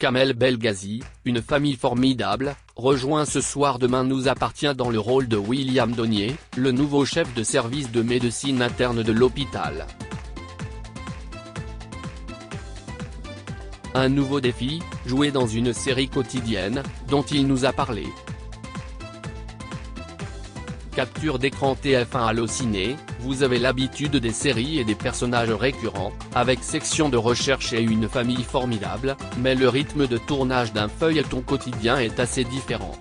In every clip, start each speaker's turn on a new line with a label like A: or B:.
A: Kamel Belghazi, une famille formidable, rejoint ce soir Demain nous appartient dans le rôle de William Donnier, le nouveau chef de service de médecine interne de l'hôpital. Un nouveau défi, joué dans une série quotidienne, dont il nous a parlé. Capture d'écran TF1 Allociné, vous avez l'habitude des séries et des personnages récurrents, avec section de recherche et une famille formidable, mais le rythme de tournage d'un feuilleton quotidien est assez différent.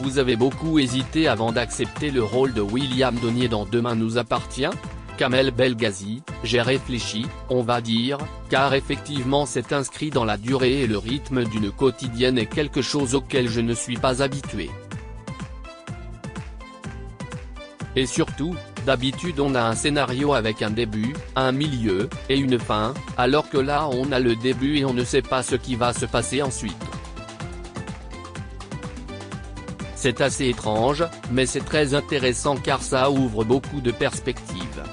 A: Vous avez beaucoup hésité avant d'accepter le rôle de William Donnier dans Demain nous appartient ? Kamel Belghazi, j'ai réfléchi, on va dire, car effectivement c'est inscrit dans la durée et le rythme d'une quotidienne est quelque chose auquel je ne suis pas habitué. Et surtout, d'habitude on a un scénario avec un début, un milieu, et une fin, alors que là on a le début et on ne sait pas ce qui va se passer ensuite. C'est assez étrange, mais c'est très intéressant car ça ouvre beaucoup de perspectives.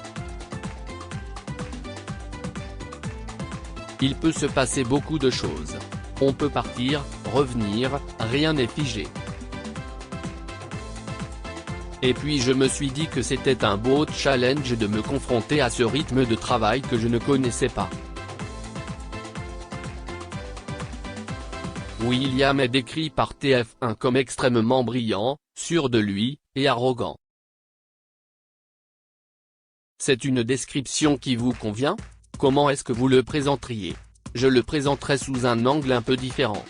A: Il peut se passer beaucoup de choses. On peut partir, revenir, rien n'est figé. Et puis je me suis dit que c'était un beau challenge de me confronter à ce rythme de travail que je ne connaissais pas. William est décrit par TF1 comme extrêmement brillant, sûr de lui, et arrogant. C'est une description qui vous convient ? Comment est-ce que vous le présenteriez ? Je le présenterai sous un angle un peu différent.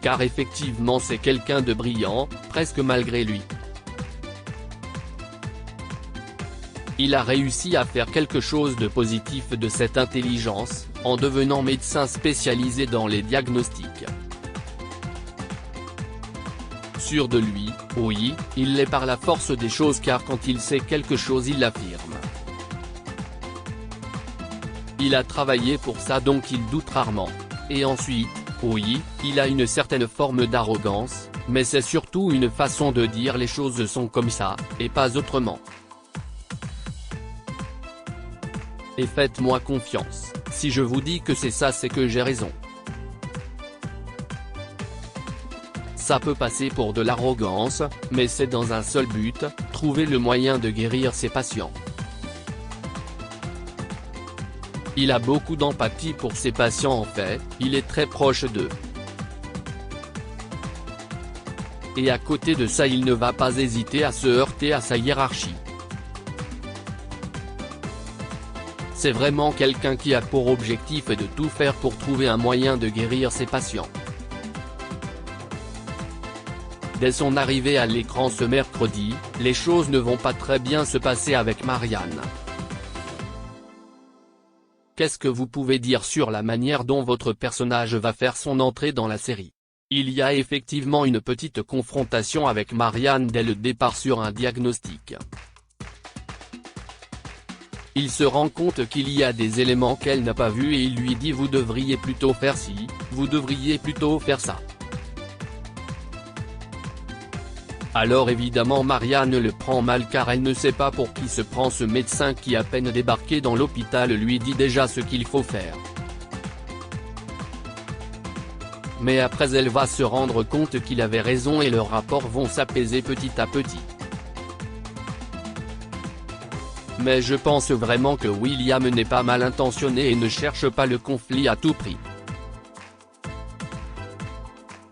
A: Car effectivement c'est quelqu'un de brillant, presque malgré lui. Il a réussi à faire quelque chose de positif de cette intelligence, en devenant médecin spécialisé dans les diagnostics. Sûr de lui, oui, il l'est par la force des choses car quand il sait quelque chose il l'affirme. Il a travaillé pour ça donc il doute rarement. Et ensuite, oui, il a une certaine forme d'arrogance, mais c'est surtout une façon de dire les choses sont comme ça, et pas autrement. Et faites-moi confiance, si je vous dis que c'est ça c'est que j'ai raison. Ça peut passer pour de l'arrogance, mais c'est dans un seul but, trouver le moyen de guérir ses patients. Il a beaucoup d'empathie pour ses patients en fait, il est très proche d'eux. Et à côté de ça il ne va pas hésiter à se heurter à sa hiérarchie. C'est vraiment quelqu'un qui a pour objectif de tout faire pour trouver un moyen de guérir ses patients. Dès son arrivée à l'écran ce mercredi, les choses ne vont pas très bien se passer avec Marianne. Qu'est-ce que vous pouvez dire sur la manière dont votre personnage va faire son entrée dans la série ? Il y a effectivement une petite confrontation avec Marianne dès le départ sur un diagnostic. Il se rend compte qu'il y a des éléments qu'elle n'a pas vus et il lui dit vous devriez plutôt faire ci, vous devriez plutôt faire ça. Alors évidemment Marianne le prend mal car elle ne sait pas pour qui se prend ce médecin qui à peine débarqué dans l'hôpital lui dit déjà ce qu'il faut faire. Mais après elle va se rendre compte qu'il avait raison et leurs rapports vont s'apaiser petit à petit. Mais je pense vraiment que William n'est pas mal intentionné et ne cherche pas le conflit à tout prix.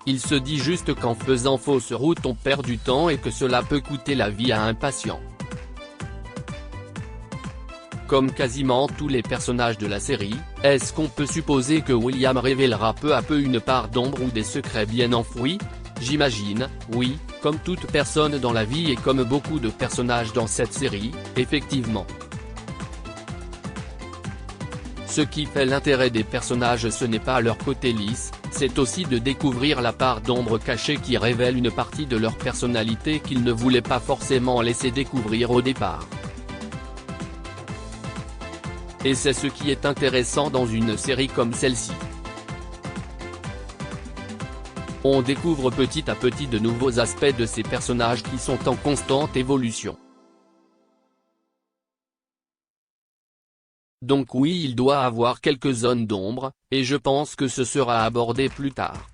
A: Il se dit juste qu'en faisant fausse route on perd du temps et que cela peut coûter la vie à un patient. Comme quasiment tous les personnages de la série, est-ce qu'on peut supposer que William révélera peu à peu une part d'ombre ou des secrets bien enfouis ? J'imagine, oui, comme toute personne dans la vie et comme beaucoup de personnages dans cette série, effectivement. Ce qui fait l'intérêt des personnages ce n'est pas leur côté lisse, c'est aussi de découvrir la part d'ombre cachée qui révèle une partie de leur personnalité qu'ils ne voulaient pas forcément laisser découvrir au départ. Et c'est ce qui est intéressant dans une série comme celle-ci. On découvre petit à petit de nouveaux aspects de ces personnages qui sont en constante évolution. Donc oui, il doit avoir quelques zones d'ombre, et je pense que ce sera abordé plus tard.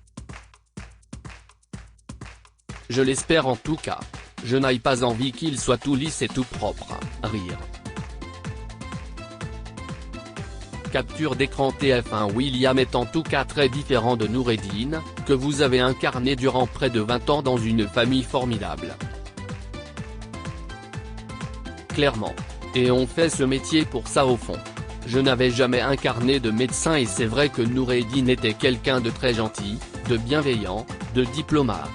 A: Je l'espère en tout cas. Je n'ai pas envie qu'il soit tout lisse et tout propre, rire. Capture d'écran TF1. William est en tout cas très différent de Noureddine, que vous avez incarné durant près de 20 ans dans Une famille formidable. Clairement. Et on fait ce métier pour ça au fond. Je n'avais jamais incarné de médecin et c'est vrai que Noureddine était quelqu'un de très gentil, de bienveillant, de diplomate.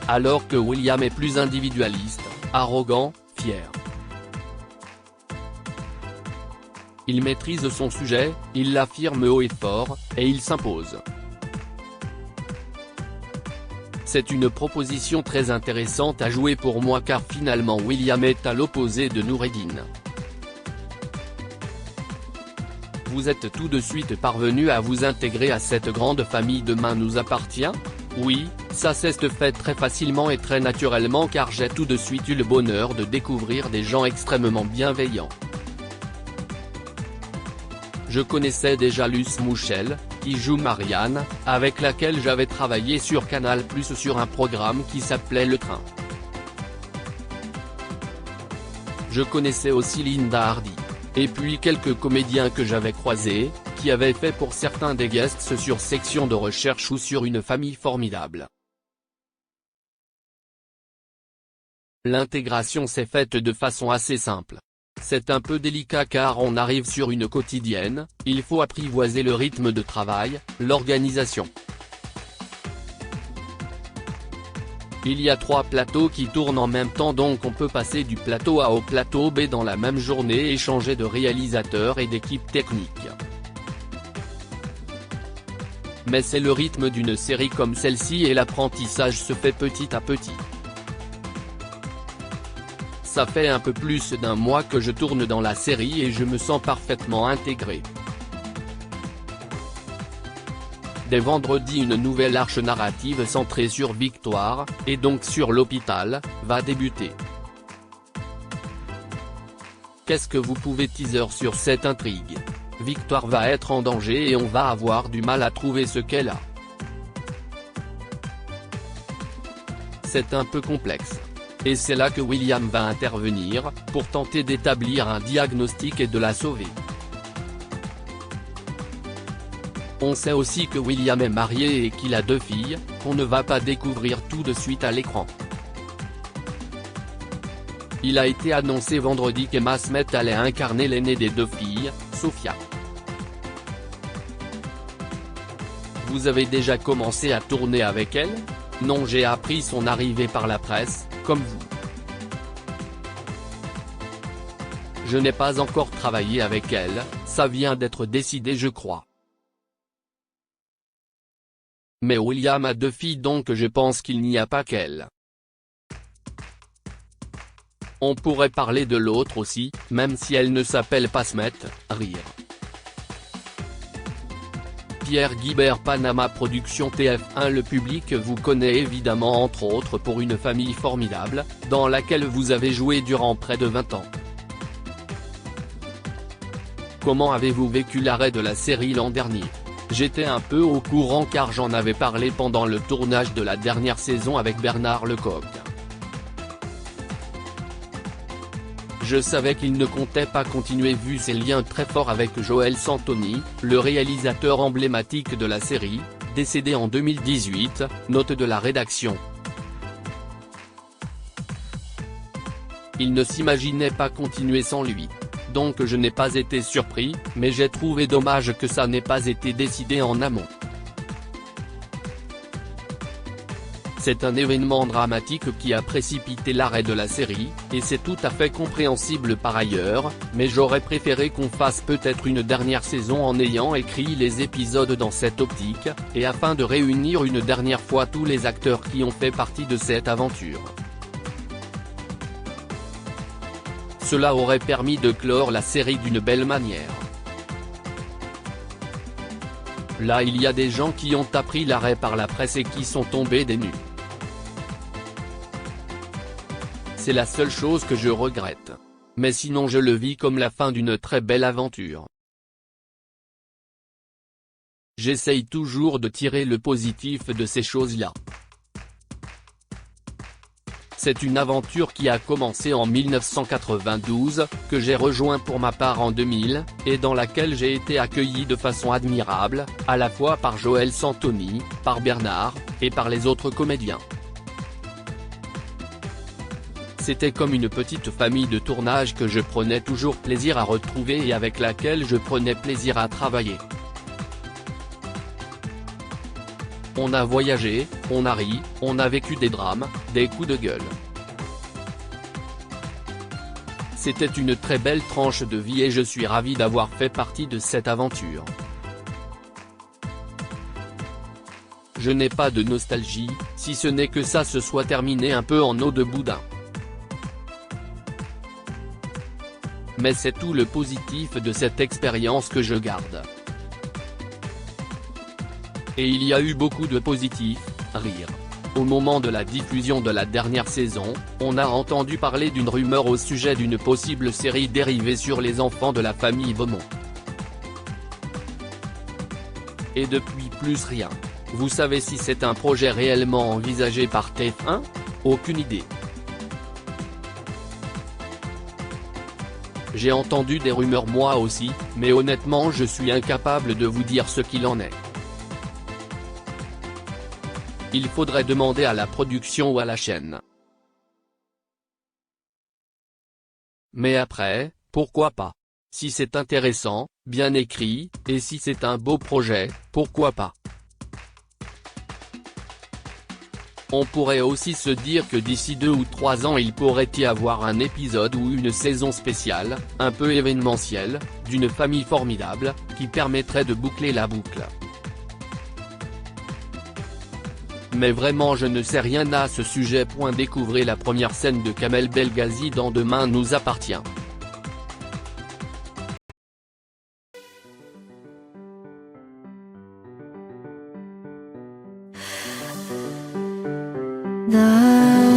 A: Alors que William est plus individualiste, arrogant, fier. Il maîtrise son sujet, il l'affirme haut et fort, et il s'impose. C'est une proposition très intéressante à jouer pour moi car finalement William est à l'opposé de Noureddine. Vous êtes tout de suite parvenu à vous intégrer à cette grande famille Demain nous appartient ? Oui, ça s'est fait très facilement et très naturellement car j'ai tout de suite eu le bonheur de découvrir des gens extrêmement bienveillants. Je connaissais déjà Luce Mouchel, qui joue Marianne, avec laquelle j'avais travaillé sur Canal+ sur un programme qui s'appelait Le Train. Je connaissais aussi Linda Hardy. Et puis quelques comédiens que j'avais croisés, qui avaient fait pour certains des guests sur Section de recherche ou sur Une famille formidable. L'intégration s'est faite de façon assez simple. C'est un peu délicat car on arrive sur une quotidienne, il faut apprivoiser le rythme de travail, l'organisation. Il y a 3 plateaux qui tournent en même temps donc on peut passer du plateau A au plateau B dans la même journée et changer de réalisateur et d'équipe technique. Mais c'est le rythme d'une série comme celle-ci et l'apprentissage se fait petit à petit. Ça fait un peu plus d'1 mois que je tourne dans la série et je me sens parfaitement intégré. Dès vendredi une nouvelle arche narrative centrée sur Victoire, et donc sur l'hôpital, va débuter. Qu'est-ce que vous pouvez teaser sur cette intrigue ? Victoire va être en danger et on va avoir du mal à trouver ce qu'elle a. C'est un peu complexe. Et c'est là que William va intervenir, pour tenter d'établir un diagnostic et de la sauver. On sait aussi que William est marié et qu'il a 2 filles, qu'on ne va pas découvrir tout de suite à l'écran. Il a été annoncé vendredi qu'Emma Smith allait incarner l'aînée des 2 filles, Sophia. Vous avez déjà commencé à tourner avec elle ? Non, j'ai appris son arrivée par la presse, comme vous. Je n'ai pas encore travaillé avec elle, ça vient d'être décidé je crois. Mais William a 2 filles donc je pense qu'il n'y a pas qu'elle. On pourrait parler de l'autre aussi, même si elle ne s'appelle pas Smith, rire. Pierre Guibert Panama Productions TF1. Le public vous connaît évidemment entre autres pour Une famille formidable, dans laquelle vous avez joué durant près de 20 ans. Comment avez-vous vécu l'arrêt de la série l'an dernier ? J'étais un peu au courant car j'en avais parlé pendant le tournage de la dernière saison avec Bernard Lecoq. Je savais qu'il ne comptait pas continuer vu ses liens très forts avec Joël Santoni, le réalisateur emblématique de la série, décédé en 2018, note de la rédaction. Il ne s'imaginait pas continuer sans lui. Donc je n'ai pas été surpris, mais j'ai trouvé dommage que ça n'ait pas été décidé en amont. C'est un événement dramatique qui a précipité l'arrêt de la série, et c'est tout à fait compréhensible par ailleurs, mais j'aurais préféré qu'on fasse peut-être une dernière saison en ayant écrit les épisodes dans cette optique, et afin de réunir une dernière fois tous les acteurs qui ont fait partie de cette aventure. Cela aurait permis de clore la série d'une belle manière. Là il y a des gens qui ont appris l'arrêt par la presse et qui sont tombés des nues. C'est la seule chose que je regrette. Mais sinon je le vis comme la fin d'une très belle aventure. J'essaye toujours de tirer le positif de ces choses-là. C'est une aventure qui a commencé en 1992, que j'ai rejoint pour ma part en 2000, et dans laquelle j'ai été accueilli de façon admirable, à la fois par Joël Santoni, par Bernard, et par les autres comédiens. C'était comme une petite famille de tournage que je prenais toujours plaisir à retrouver et avec laquelle je prenais plaisir à travailler. On a voyagé, on a ri, on a vécu des drames, des coups de gueule. C'était une très belle tranche de vie et je suis ravi d'avoir fait partie de cette aventure. Je n'ai pas de nostalgie, si ce n'est que ça se soit terminé un peu en eau de boudin. Mais c'est tout le positif de cette expérience que je garde. Et il y a eu beaucoup de positifs, rire. Au moment de la diffusion de la dernière saison, on a entendu parler d'une rumeur au sujet d'une possible série dérivée sur les enfants de la famille Beaumont. Et depuis plus rien. Vous savez si c'est un projet réellement envisagé par TF1 ? Aucune idée. J'ai entendu des rumeurs moi aussi, mais honnêtement je suis incapable de vous dire ce qu'il en est. Il faudrait demander à la production ou à la chaîne. Mais après, pourquoi pas ? Si c'est intéressant, bien écrit, et si c'est un beau projet, pourquoi pas ? On pourrait aussi se dire que d'ici 2 ou 3 ans il pourrait y avoir un épisode ou une saison spéciale, un peu événementielle, d'une famille formidable, qui permettrait de boucler la boucle. Mais vraiment je ne sais rien à ce sujet. Découvrez la première scène de Kamel Belghazi dans Demain nous appartient.
B: 나